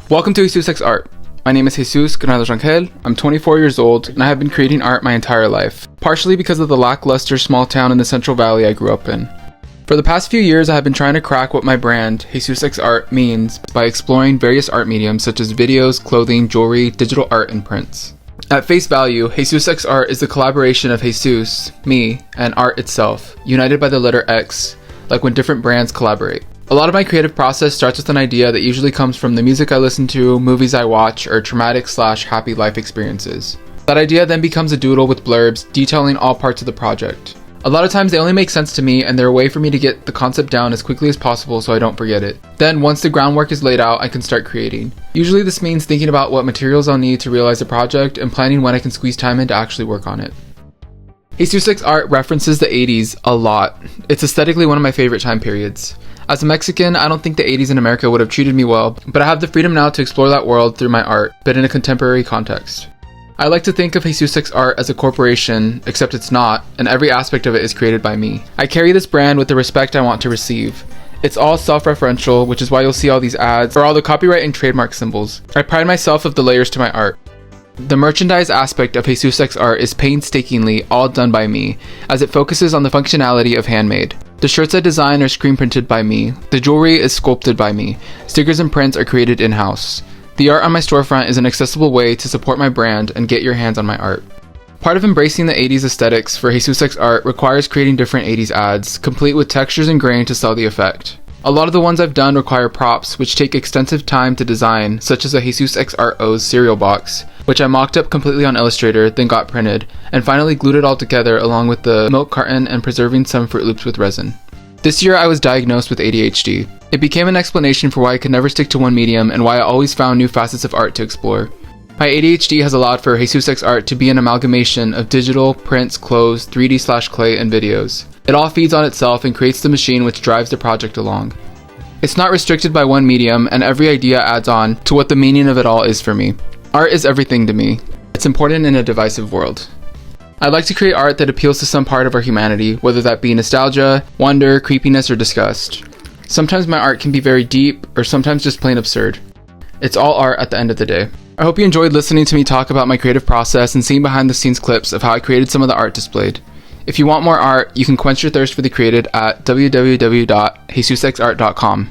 Welcome to JesusXart. My name is Jesus Angel. I'm 24 years old, and I have been creating art my entire life, partially because of the lackluster small town in the Central Valley I grew up in. For the past few years, I have been trying to crack what my brand, JesusXart, means by exploring various art mediums such as videos, clothing, jewelry, digital art, and prints. At face value, JesusXart is the collaboration of Jesus, me, and art itself, united by the letter X, like when different brands collaborate. A lot of my creative process starts with an idea that usually comes from the music I listen to, movies I watch, or traumatic/happy life experiences. That idea then becomes a doodle with blurbs detailing all parts of the project. A lot of times they only make sense to me, and they're a way for me to get the concept down as quickly as possible so I don't forget it. Then once the groundwork is laid out, I can start creating. Usually this means thinking about what materials I'll need to realize the project and planning when I can squeeze time in to actually work on it. JesusXart references the 80s a lot. It's aesthetically one of my favorite time periods. As a Mexican, I don't think the 80s in America would have treated me well, but I have the freedom now to explore that world through my art, but in a contemporary context. I like to think of JesusXart as a corporation, except it's not, and every aspect of it is created by me. I carry this brand with the respect I want to receive. It's all self-referential, which is why you'll see all these ads, or all the copyright and trademark symbols. I pride myself of the layers to my art. The merchandise aspect of JesusXart is painstakingly all done by me, as it focuses on the functionality of handmade. The shirts I design are screen printed by me. The jewelry is sculpted by me. Stickers and prints are created in-house. The art on my storefront is an accessible way to support my brand and get your hands on my art. Part of embracing the 80s aesthetics for JesusXart requires creating different 80s ads, complete with textures and grain to sell the effect. A lot of the ones I've done require props, which take extensive time to design, such as a JesusXart O's cereal box, which I mocked up completely on Illustrator, then got printed, and finally glued it all together along with the milk carton and preserving some Fruit Loops with resin. This year I was diagnosed with ADHD. It became an explanation for why I could never stick to one medium and why I always found new facets of art to explore. My ADHD has allowed for JesusXart to be an amalgamation of digital, prints, clothes, 3D/clay, and videos. It all feeds on itself and creates the machine which drives the project along. It's not restricted by one medium, and every idea adds on to what the meaning of it all is for me. Art is everything to me. It's important in a divisive world. I like to create art that appeals to some part of our humanity, whether that be nostalgia, wonder, creepiness, or disgust. Sometimes my art can be very deep, or sometimes just plain absurd. It's all art at the end of the day. I hope you enjoyed listening to me talk about my creative process and seeing behind the scenes clips of how I created some of the art displayed. If you want more art, you can quench your thirst for the created at www.jesusxart.com.